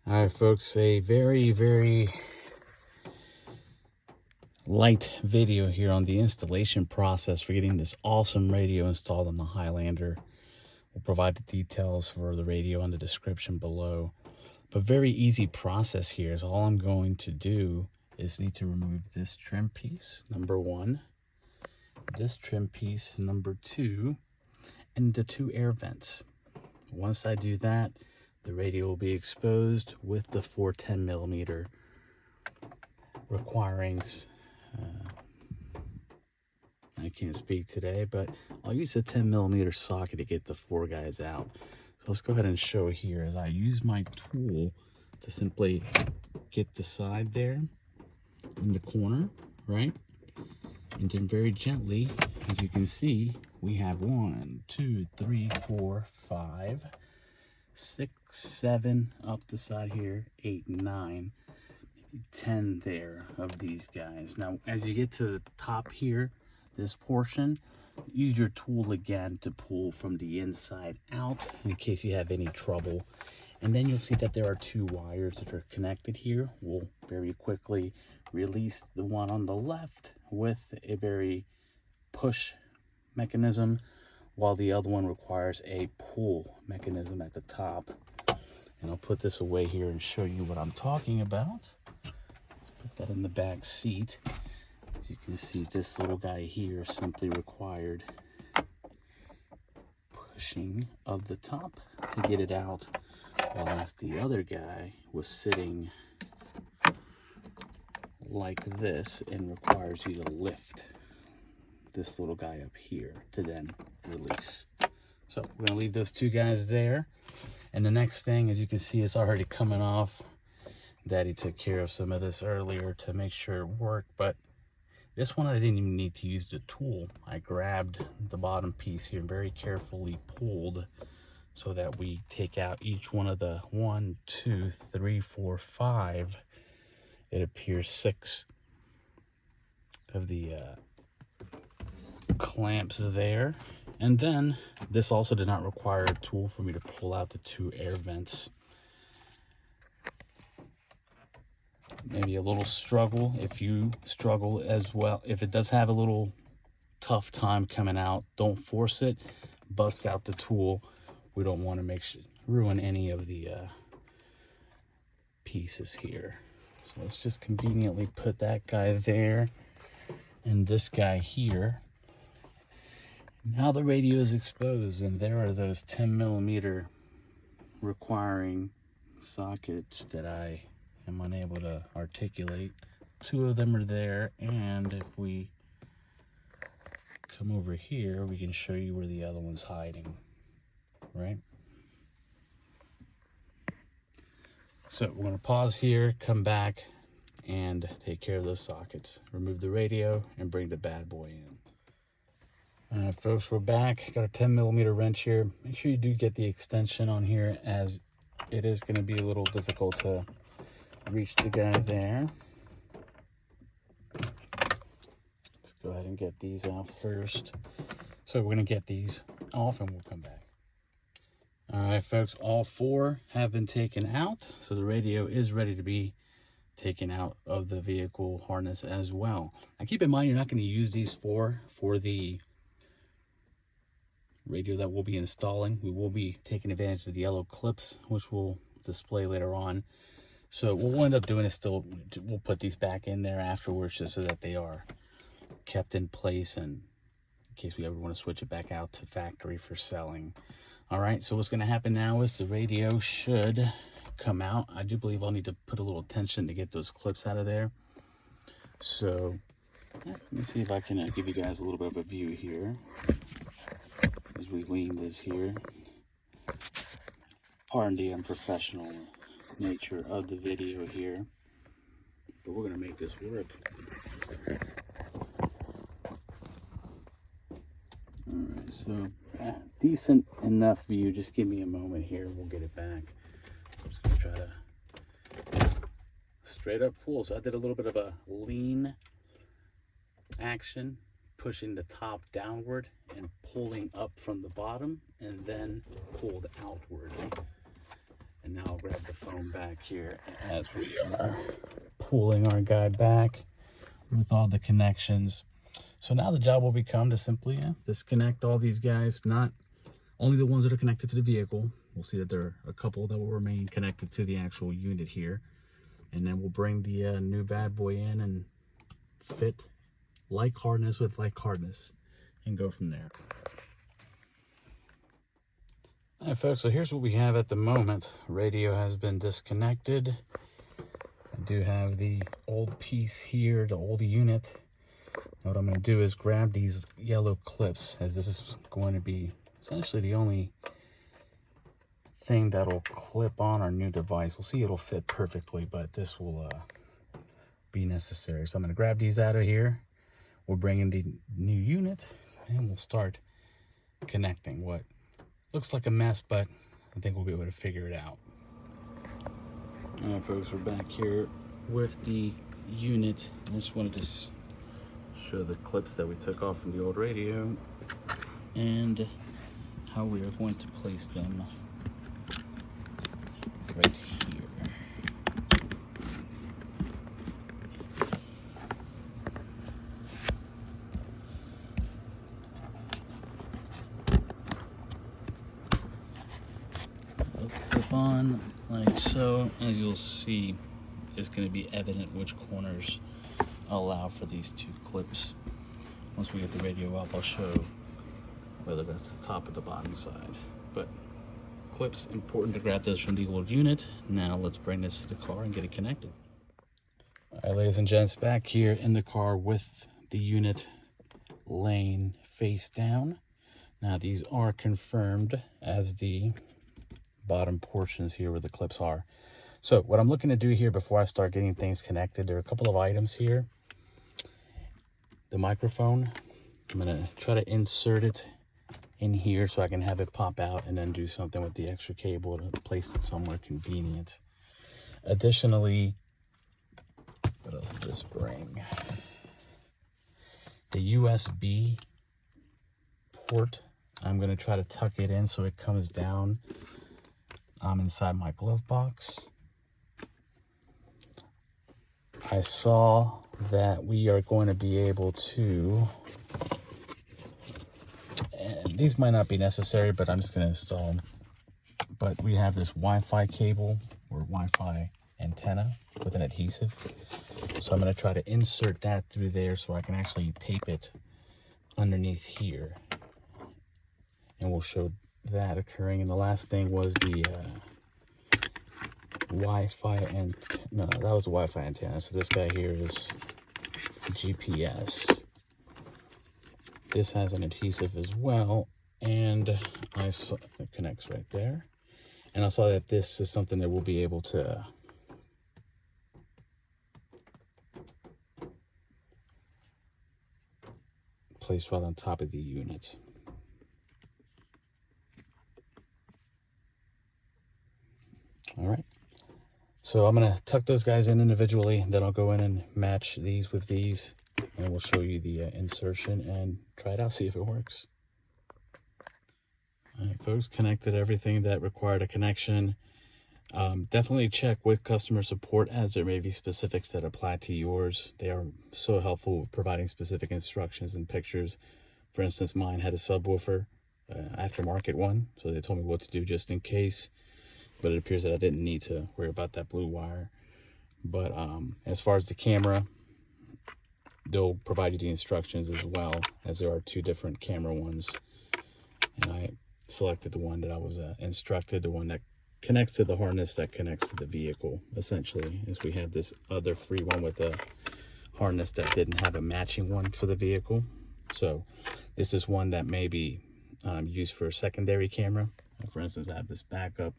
All right, folks, a very light video here on the installation process for getting this awesome radio installed on the Highlander. We'll provide the details for the radio in the description below. But very easy process here is all I'm going to do is need to remove this trim piece, number one, this trim piece, number two, and the two air vents. Once I do that, the radio will be exposed with the 410mm requiring, I can't speak today, but I'll use a 10mm socket to get the four guys out. So let's go ahead and show here as I use my tool to simply get the side there in the corner, right? And then very gently, as you can see, we have 1, 2, 3, 4, 5, 6, 7 up the side here, 8, 9, maybe 10 there of these guys. Now, as you get to the top here, this portion, use your tool again to pull from the inside out in case you have any trouble. And then you'll see that there are two wires that are connected here. We'll very quickly release the one on the left with a very push mechanism, while the other one requires a pull mechanism at the top. And I'll put this away here and show you what I'm talking about. Let's put that in the back seat. As you can see, this little guy here simply required pushing of the top to get it out, while the other guy was sitting like this and requires you to lift this little guy up here to then release. So we're gonna leave those two guys there. And the next thing, as you can see, it's already coming off. Daddy took care of some of this earlier to make sure it worked, but this one I didn't even need to use the tool. I grabbed the bottom piece here and very carefully pulled so that we take out each one of the 1, 2, 3, 4, 5. It appears 6 of the clamps there. And then this also did not require a tool for me to pull out the two air vents. Maybe a little struggle if you struggle as well. If it does have a little tough time coming out, don't force it. Bust out the tool. We don't want to ruin any of the pieces here. So let's just conveniently put that guy there and this guy here. Now the radio is exposed, and there are those 10mm requiring sockets that I am unable to articulate. 2 of them are there, and if we come over here, we can show you where the other one's hiding, right? So we're gonna pause here, come back, and take care of those sockets. Remove the radio and bring the bad boy in. All right, folks, we're back. Got a 10mm wrench here. Make sure you do get the extension on here, as it is going to be a little difficult to reach the guy there. Let's go ahead and get these out first. So we're going to get these off and we'll come back. All right, folks, all 4 have been taken out. So the radio is ready to be taken out of the vehicle harness as well. Now keep in mind, you're not going to use these for the radio that we'll be installing. We will be taking advantage of the yellow clips, which we'll display later on. So what we'll end up doing is we'll put these back in there afterwards, just so that they are kept in place, and in case we ever want to switch it back out to factory for selling. All right, so what's going to happen now is the radio should come out. I do believe I'll need to put a little tension to get those clips out of there. So let me see if I can give you guys a little bit of a view here as we lean this here. Pardon the unprofessional nature of the video here, but we're gonna make this work. All right, so decent enough view. Just give me a moment here, we'll get it back. I'm just gonna try to straight up pull. So I did a little bit of a lean action, pushing the top downward and pulling up from the bottom, and then pulled outward. And Now I'll grab the phone back here as we are pulling our guy back with all the connections. So now the job will become to simply disconnect all these guys, not only the ones that are connected to the vehicle. We'll see that there are a couple that will remain connected to the actual unit here. And then we'll bring the new bad boy in and fit like hardness with like hardness and go from there. All right, folks, so here's what we have at the moment. Radio has been disconnected. I do have the old piece here, the old unit. Now what I'm going to do is grab these yellow clips, as this is going to be essentially the only thing that'll clip on our new device. We'll see it'll fit perfectly, but this will be necessary. So I'm going to grab these out of here. We'll bring in the new unit and we'll start connecting what looks like a mess, but I think we'll be able to figure it out. All right, folks, we're back here with the unit. I just wanted to show the clips that we took off from the old radio and how we are going to place them right here. Clip on like so. As you'll see, it's going to be evident which corners allow for these two clips. Once we get the radio up, I'll show whether that's the top or the bottom side. But clips, important to grab those from the old unit. Now let's bring this to the car and get it connected. All right, ladies and gents, back here in the car with the unit laying face down. Now these are confirmed as the bottom portions here where the clips are. So what I'm looking to do here before I start getting things connected, there are a couple of items here. The microphone, I'm gonna try to insert it in here so I can have it pop out and then do something with the extra cable to place it somewhere convenient. Additionally, what else did this bring? The USB port, I'm gonna try to tuck it in so it comes down inside my glove box. I saw that we are going to be able to, and these might not be necessary, but I'm just going to install them. But we have this Wi-Fi cable or Wi-Fi antenna with an adhesive. So I'm going to try to insert that through there so I can actually tape it underneath here. And we'll show that occurring. And the last thing was the Wi-Fi, and no, that was a Wi-Fi antenna. So this guy here is GPS. This has an adhesive as well, and I saw it connects right there. And I saw that this is something that we'll be able to place right on top of the unit. All right. So I'm going to tuck those guys in individually, then I'll go in and match these with these, and we'll show you the insertion and try it out, see if it works. All right, folks, connected everything that required a connection. Definitely check with customer support, as there may be specifics that apply to yours. They are so helpful with providing specific instructions and pictures. For instance, mine had a subwoofer, aftermarket one, so they told me what to do just in case. But it appears that I didn't need to worry about that blue wire. But as far as the camera, they'll provide you the instructions as well, as there are two different camera ones. And I selected the one that I was instructed, the one that connects to the harness that connects to the vehicle, essentially, as we have this other free one with a harness that didn't have a matching one for the vehicle. So this is one that may be used for a secondary camera. For instance, I have this backup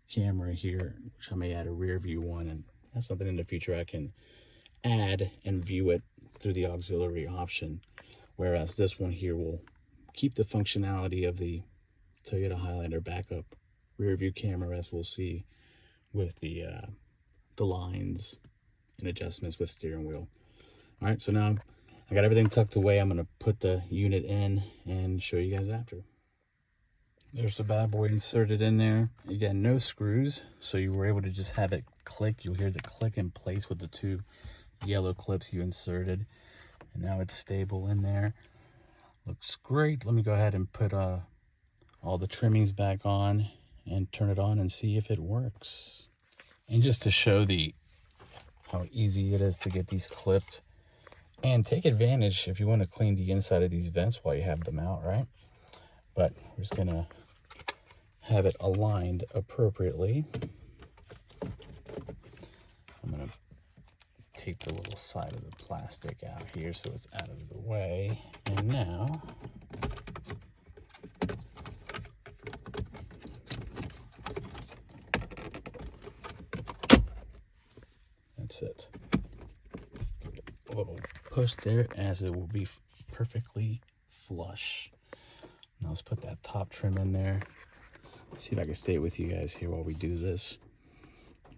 camera here, which I may add a rear view one, and that's something in the future I can add and view it through the auxiliary option. Whereas this one here will keep the functionality of the Toyota Highlander backup rear view camera, as we'll see with the lines and adjustments with steering wheel. All right, so now I got everything tucked away. I'm going to put the unit in and show you guys after. There's the bad boy inserted in there. Again, no screws, so you were able to just have it click. You'll hear the click in place with the 2 yellow clips you inserted. And now it's stable in there. Looks great. Let me go ahead and put all the trimmings back on and turn it on and see if it works. And just to show how easy it is to get these clipped, and take advantage if you want to clean the inside of these vents while you have them out, right? But we're just gonna have it aligned appropriately. I'm gonna take the little side of the plastic out here so it's out of the way. And now that's it. A little push there as it will be perfectly flush. Now let's put that top trim in there. Let's see if I can stay with you guys here while we do this.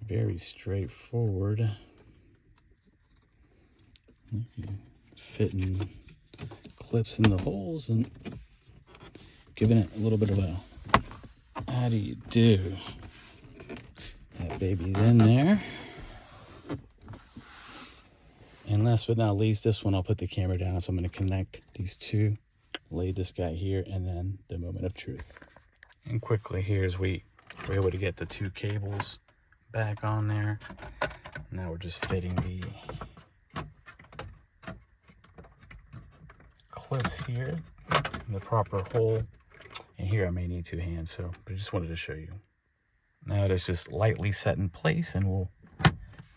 Very straightforward. Fitting clips in the holes and giving it a little bit of a how do you do. That baby's in there. And last but not least, this one I'll put the camera down, so I'm going to connect these 2, lay this guy here, and then the moment of truth. And quickly here as we were able to get the 2 cables back on there. Now we're just fitting the clips here in the proper hole. And here I may need 2 hands, so I just wanted to show you. Now it is just lightly set in place, and we'll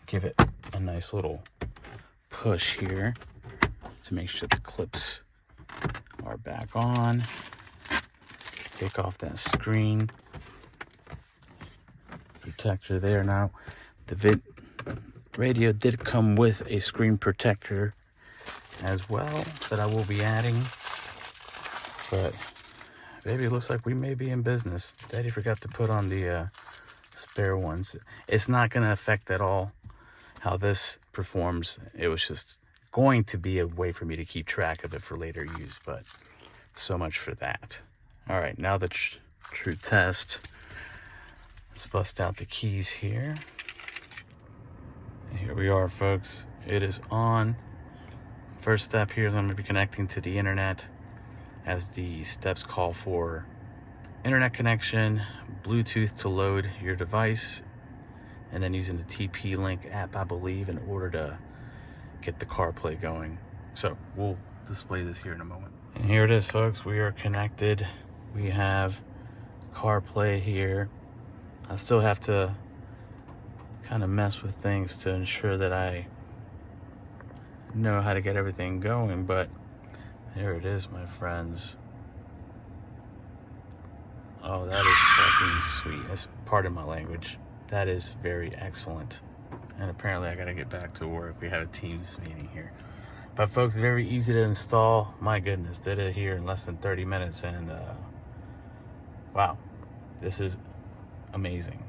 give it a nice little push here to make sure the clips are back on. Take off that screen protector there. Now the radio did come with a screen protector as well that I will be adding, but baby, it looks like we may be in business. Daddy forgot to put on the spare ones. It's not going to affect at all how this performs. It was just going to be a way for me to keep track of it for later use, but so much for that. All right, now the true test. Let's bust out the keys here. And here we are, folks. It is on. First step here is I'm going to be connecting to the internet, as the steps call for internet connection, Bluetooth to load your device, and then using the TP-Link app, I believe, in order to get the CarPlay going. So we'll display this here in a moment. And here it is, folks. We are connected. We have CarPlay here. I still have to kind of mess with things to ensure that I know how to get everything going, but there it is, my friends. Oh, that is fucking sweet. That's pardon my language. That is very excellent. And apparently I gotta get back to work. We have a Teams meeting here. But folks, very easy to install. My goodness, did it here in less than 30 minutes. And wow, this is amazing.